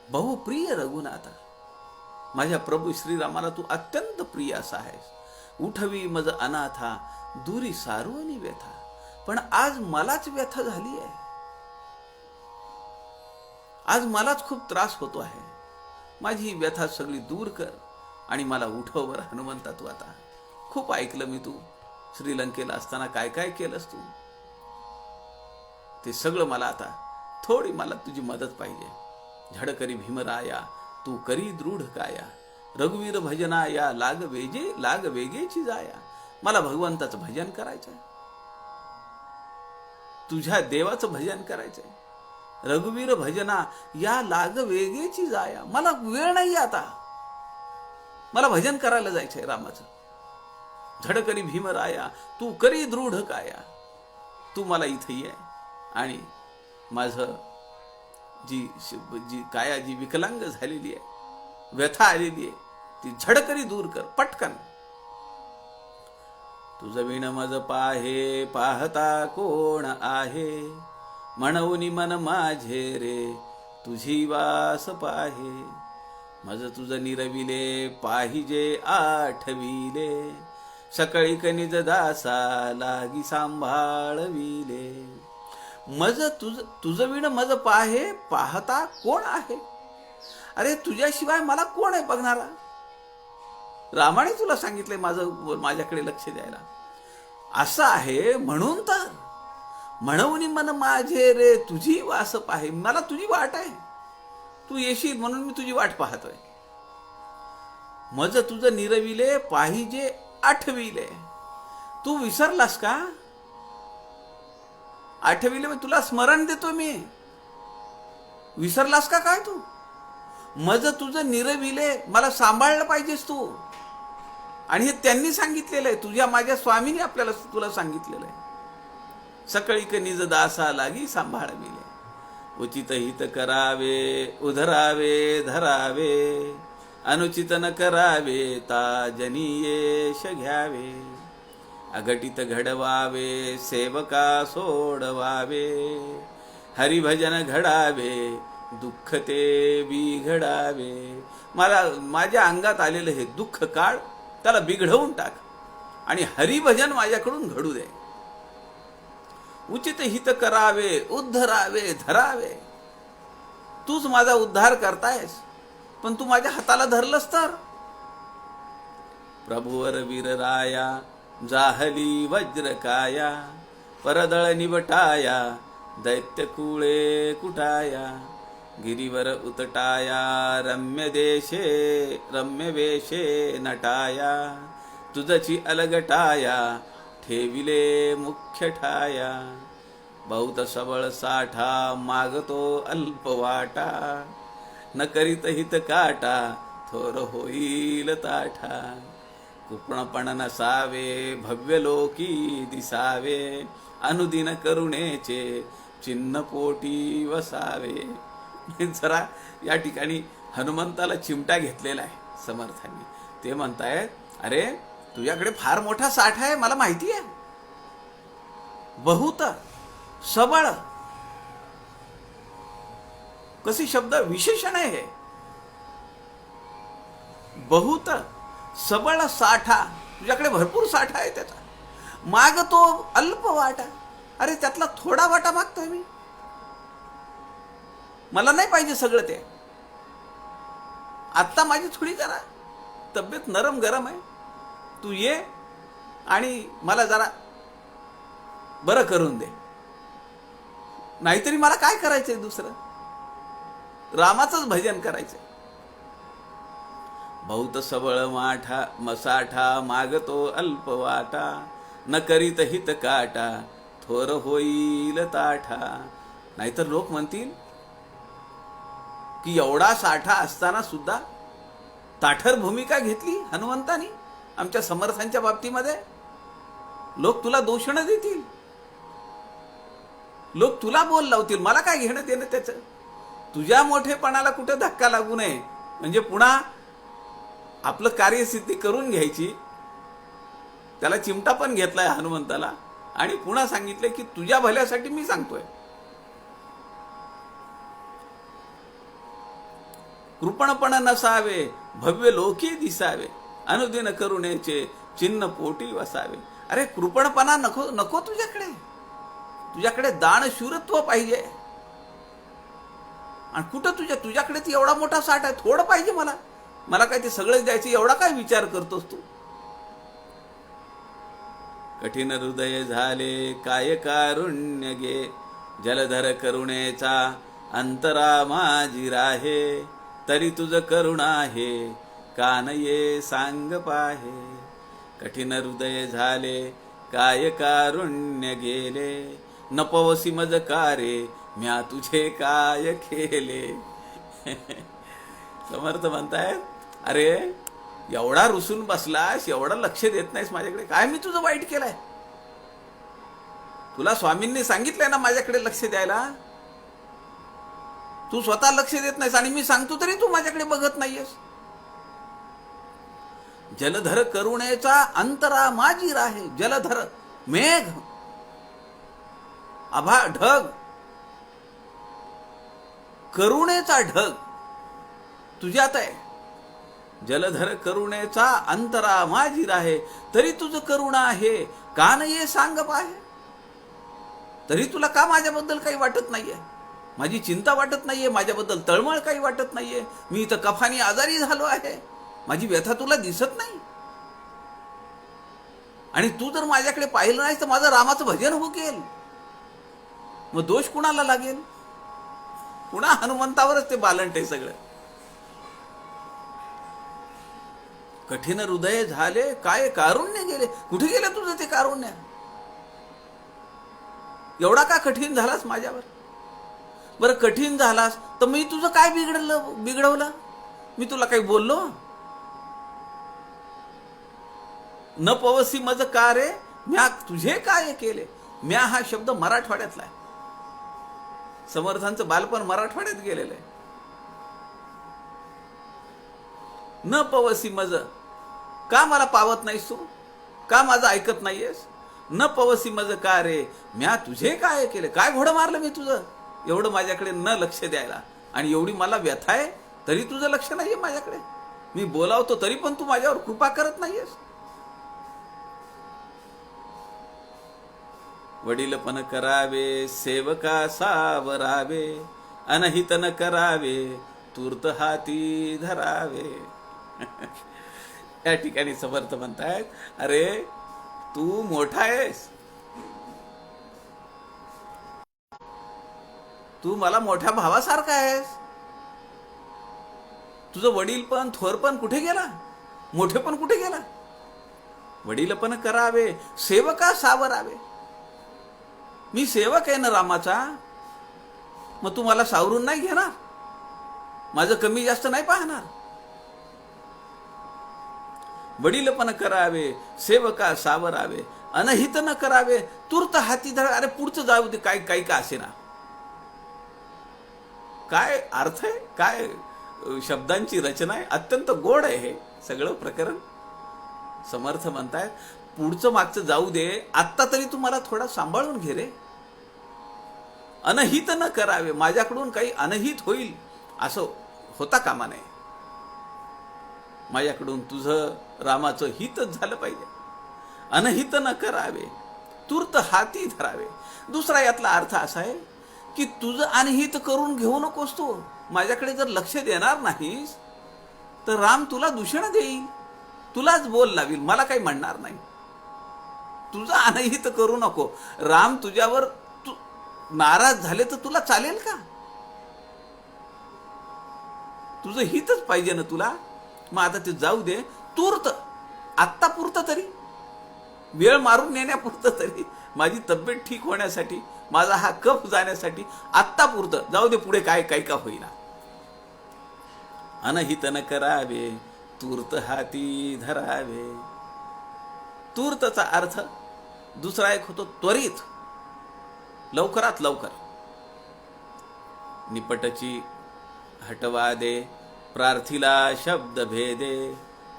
बहुप्रिय रघुनाथा, माझ्या प्रभू श्रीरामाला तू अत्यंत प्रिय असा आहेस. उठवी मज अनाथा, दुरी सारुवनी व्यथा. पण आज मलाच व्यथा झाली आहे, आज मलाच खूप त्रास होतो आहे. माझी ही व्यथा सगळी दूर कर आणि मला उठव बर हनुमंता. तू आता खूप ऐकलं मी, तू श्रीलंकेला असताना काय काय केलंस तू, ते सगळं मला आता थोडी मला तुझी मदत पाहिजे. झडकरी भीमराया, तू करी दृढ काया. रघुवीर भजनाया, लाग वेगेची जाया. मला भगवंताचं भजन करायचंय, तुझ्या देवाचं भजन करायचंय. रघुवीर भजना या लाग वेगेची जाया. मला वेळ नाही आता, मला भजन करायला जायचंय रामाचं. झडकरी भीमराया, तू करी दृढ काया. तू मला इथे ये आणि माझं जी काया जी विकलांग झालेली आहे, व्यथा आलेली आहे, ती झडकरी दूर कर पटकन. तुझ विण मज पाहे, पाहता कोण आहे. म्हणून मन माझे रे, तुझी वास पाहे. मज तुझ निरविले, पाहिजे आठविले. सकळी कनिज दासा, लागी सांभाळविले. मज तुझ विण मज पाहे, पाहता कोण आहे. अरे तुझ्याशिवाय मला कोण आहे बघणारा. रामाने तुला सांगितलंय माझ्याकडे लक्ष द्यायला. असं आहे म्हणून तर म्हणून मन माझे रे तुझी वास पाहे. मला तुझी वाट आहे, तू येशील म्हणून मी तुझी वाट पाहतोय. मज तुझं निरविले पाहिजे आठविले. तू विसरलास का? आठविले मी तुला स्मरण देतो मी. विसरलास का काय तू? मज तुझं निरविले, मला सांभाळलं पाहिजेस तू. आणि हे त्यांनी सांगितलेलं आहे, तुझ्या माझ्या स्वामीने आपल्याला तुला सांगितलेलं आहे. सकळीक निज दासा लागी सांभाळविले. उचित हित करावे उधरावे धरावे. अनुचित न करावे ता जनियेश घ्यावे. अघटित घडवावे सेवका सोडवावे. हरिभजन घडावे दुःख ते बिघडावे. मला माझ्या अंगात आलेलं हे दुःख काळ त्याला बिघडवून टाक आणि हरिभजन माझ्याकडून घडू दे. उचित हित करावे उद्धरावे धरावे. तूच माझा उद्धार करतायस, पण तू माझ्या हाताला धरलंस तर. प्रभुवर वीरराया जाहली वज्रकाया. परदळ निवटाया दैत्य कुळे कुटाया. गिरीवर उतटाया रम्य देशे रम्य वेशे नटाया. तुझची अलगटाया ठेविले मुख्य ठाया. बहुत सबळ साठा मागतो अल्प वाटा. न करीत हित काटा थोर होईल ताठा. कृपणपण नसावे भव्य लोकी दिसावे. अनुदिन करुणेचे चिन्ह पोटी वसावे. जरा या ठिकाणी हनुमंताला चिमटा घेतलेला आहे समर्थांनी. ते म्हणतायत, अरे तुझ्याकडे फार मोठा साठा आहे, मला माहिती आहे. बहुत सबळ, कशी शब्द विशेषण आहे हे. बहुत सबळ साठा, तुझ्याकडे भरपूर साठा आहे त्याचा. मागतो अल्प वाटा. अरे त्यातला थोडा वाटा मागतोय मी, मला नाही पाहिजे सगळं ते. आत्ता माझी थोडी जरा तब्येत नरम गरम आहे, तू ये आणि मला जरा बरं करून दे. नाहीतरी मला काय करायचंय दुसरं, रामाचंच भजन करायचंय. बहुत सबळ माठा मसाठा मागतो अल्प वाटा. न करीत हित काटा थोर होईल ताठा. नाहीतर लोक म्हणतील की एवढा साठा असताना सुद्धा ताठर भूमिका घेतली हनुमंतानी आमच्या समर्थांच्या बाबतीमध्ये. लोक तुला दोषणं देतील, लोक तुला बोल लावतील. मला काय घेणं देणं त्याचं. तुझ्या मोठेपणाला कुठे धक्का लागू नये म्हणजे पुन्हा आपलं कार्यसिद्धी करून घ्यायची. त्याला चिमटा पण घेतलाय हनुमंताला आणि पुन्हा सांगितलंय की तुझ्या भल्यासाठी मी सांगतोय. कृपणपण नसावे भव्य लोकी दिसावे. अनुदिन करुणेचे चिन्ह पोटी वसावे. अरे कृपणपणा नको नको तुझ्याकडे. तुझ्याकडे दानशूरत्व पाहिजे. आणि कुठं तुझ्याकडे ती एवढा मोठा साठ आहे, थोडं पाहिजे मला. मला काय ते सगळं द्यायचं एवढा काय विचार करतोस तू. कठीण हृदय झाले काय कारुण्य गे. जलधर करुणेचा अंतरा माझी राहे. तरी तुझ करुणा आहे कान ये सांग पाहे. कठीण हृदय झाले काय कारुण्य गेले. नपवसी मज कारे म्या तुझे काय केले. समर्थ म्हणतायत, अरे एवढा रुसून बसलास, एवढं लक्ष देत नाहीस माझ्याकडे. काय मी तुझं वाईट केलंय? तुला स्वामींनी सांगितलंय ना माझ्याकडे लक्ष द्यायला. तू स्वतः लक्ष देत नाहीस आणि मी सांगतो तरी तू माझ्याकडे बघत नाहीयेस. जलधर करुणेचा अंतरा माझी राहे. जलधर मेघ, आभा, ढग, करुणेचा ढग तुझ्यात आहे. जलधर करुणेचा अंतरा माझी राहे. तरी तुझं करुणा आहे कान ये सांग पाहे. तरी तुला का माझ्याबद्दल काही वाटत नाहीये, माझी चिंता वाटत नाहीये, माझ्याबद्दल तळमळ काही वाटत नाहीये. मी इथं कफानी आजारी झालो आहे, माझी व्यथा तुला दिसत नाही. आणि तू जर माझ्याकडे पाहिलं नाही तर माझं रामाचं भजन हुकेल, मग दोष कुणाला लागेल? पुन्हा हनुमंतावरच ते बालंट आहे सगळं. कठीण हृदय झाले काय कारुण्य गेले. कुठे गेले तुझं ते कारुण्य? एवढा का कठीण झालास माझ्यावर? बरं कठीण झालास तर मी तुझं काय बिघडवलं? मी तुला काही बोललो? न पवसी मज का रे, म्या तुझे काय केले. म्या हा शब्द मराठवाड्यातला आहे. समर्थांचं बालपण मराठवाड्यात गेलेलं आहे. न पवसी मज, का मला पावत नाहीस तू? का माझं ऐकत नाहीयेस? न पवसी मज का रे, म्या तुझे काय केले. काय घोडं मारलं मी तुझं? एवढं माझ्याकडे न लक्ष द्यायला, आणि एवढी मला व्यथा आहे तरी तुझं लक्ष नाहीये माझ्याकडे. मी बोलावतो तरी पण तू माझ्यावर कृपा करत नाहीयेस. वडीलपण करावे सेवका सावरावे, अनहित न करावे तूर्त हाती धरावे. या ठिकाणी समर्थ म्हणतायत, अरे तू मोठा आहेस, तू मला मोठ्या भावासारखा आहेस. तुझं वडीलपण थोरपण कुठे गेला? मोठेपण कुठे गेला? वडीलपण करावे सेवका सावरावे. मी सेवक आहे ना रामाचा, मग तू मला सावरून नाही घेणार, माझं कमी जास्त नाही पाहणार. वडीलपण करावे सेवका सावरावे, अनहित न करावे तूर्त हाती धरा. अरे पुढचं जाऊ दे, काय काही का असे ना. काय अर्थ आहे, काय शब्दांची रचना आहे. अत्यंत गोड आहे हे सगळं प्रकरण. समर्थ म्हणतायत पुढचं मागचं जाऊ दे, आत्ता तरी तू मला थोडा सांभाळून घे रे. अनहित न करावे, माझ्याकडून काही अनहित होईल असं होता कामा नये. माझ्याकडून तुझं रामाचं हितच झालं पाहिजे. अनहित न करावे तूर्त हाती धरावे. दुसरा यातला अर्थ असा आहे की तुझं अनहित करून घेऊ नकोस. तू माझ्याकडे जर लक्ष देणार नाहीस तर राम तुला दूषण देईल, तुलाच बोल लावील, मला काही म्हणणार नाही. तुझं अनहित करू नको. राम तुझ्यावर नाराज झाले तर तुला चालेल का? तुझं हितच पाहिजे ना तुला. मग आता ते जाऊ दे, तूर्त आत्ता पुरतं तरी, वेळ मारून नेण्यापुरतं तरी, माझी तब्येत ठीक होण्यासाठी, माझा हा कफ जाण्यासाठी आत्ता पुरतं जाऊ दे. पुढे काय काही का होईना. अनहित न करावे तूर्त हाती धरावे. तूर्तचा अर्थ दुसरा एक होतो त्वरित, लवकरात लवकर. निपटची हटवा दे प्रार्थीला शब्द भेदे,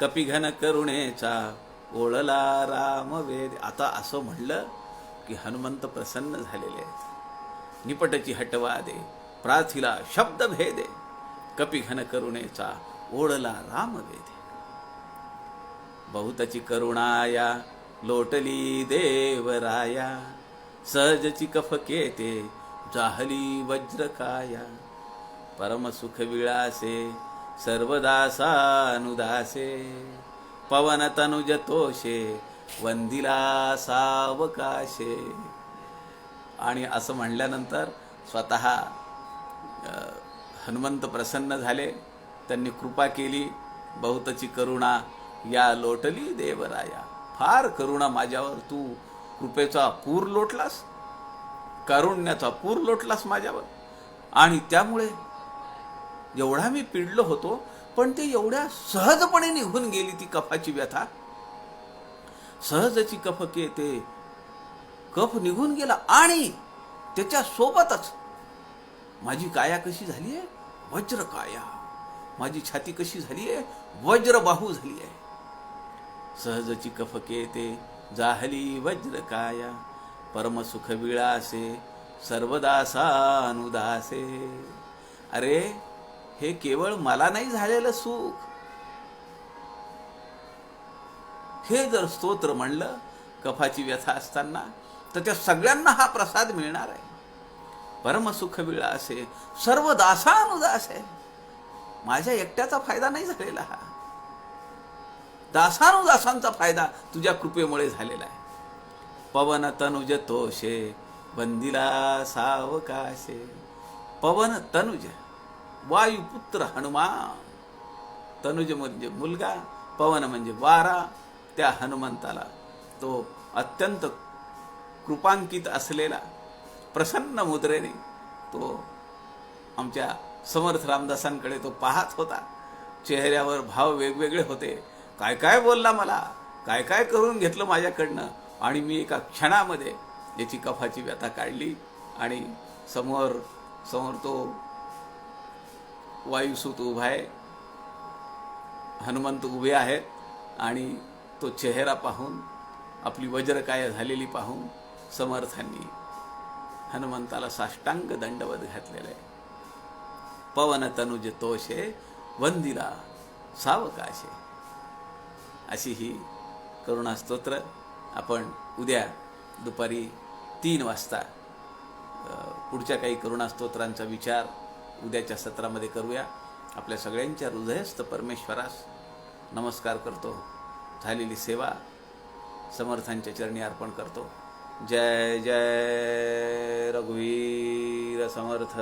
कपिघन करुणेचा ओळला राम वेद. आता असं म्हणलं की हनुमंत प्रसन्न झालेले आहेत. निपटची हटवा दे प्रार्थीला शब्द भेदे, कपिघन करुणेचा ओळला राम वेदे. बहुतची करुणाया लोटली देवराया, सहजची कफकेते जाहली वज्रकाया. परमसुख विळासे सर्वदासानुदासे, पवन तनुज तोषे वंदिला सावकाशे. आणि असं म्हणल्यानंतर स्वतः हनुमंत प्रसन्न झाले, त्यांनी कृपा केली. बहुतची करुणा या लोटली देवराया. फार करुणा माझ्यावर, तू कृपेचा पूर लोटलास, कारुण्याचा पूर लोटलास माझ्यावर. आणि त्यामुळे एवढा मी पिडलो होतो, पण ते एवढ्या सहजपणे निघून गेली ती कफाची व्यथा. सहजची कफके, ते कफ निघून गेला. आणि त्याच्या सोबतच माझी काया कशी झाली आहे? वज्र काया. माझी छाती कशी झाली आहे? वज्रबाहू झाली आहे. सहजची कफके ते जाहली वज्र काया, परमसुख विळासे सर्वदासानुदासे. अरे हे केवळ मला नाही झालेलं सुख. हे जर स्तोत्र म्हणलं कफाची व्यथा असताना तर त्या सगळ्यांना हा प्रसाद मिळणार आहे. परमसुख विळासे सर्वदासानुदासे. माझ्या एकट्याचा फायदा नाही झालेला हा. दासानुदासांचा फायदा तुझ्या कृपेमुळे झालेला आहे. पवन तनुज तोषे वंदिला सावकाशे. पवन तनुज, वायुपुत्र हनुमान. तनुज म्हणजे मुलगा, पवन म्हणजे वारा. त्या हनुमंताला तो अत्यंत कृपांकित असलेला प्रसन्न मुद्रेने तो आमच्या समर्थ रामदासांकडे तो पाहत होता. चेहऱ्यावर भाव वेगवेगळे होते. काय काय बोलला मला, काय काय करून घेतलं माझ्याकडनं, आणि मी एका क्षणामध्ये याची कफाची व्यथा काढली. आणि समोर समोर तो वायुसूत उभा आहे, हनुमंत उभे आहेत, आणि तो चेहरा पाहून, आपली वज्रकाय झालेली पाहून समर्थांनी हनुमंताला साष्टांग दंडवत घातलेला आहे. पवन तनुज तोषे वंदिला सावकाशे. अशी ही करुणास्तोत्र आपण उद्या दुपारी 3 वाजता पुढच्या काही करुणास्तोत्रांचा विचार उद्याच्या सत्रामध्ये करूया. आपल्या सगळ्यांच्या हृदयस्थ परमेश्वरास नमस्कार करतो. झालेली सेवा समर्थांच्या चरणी अर्पण करतो. जय जय रघुवीर समर्थ.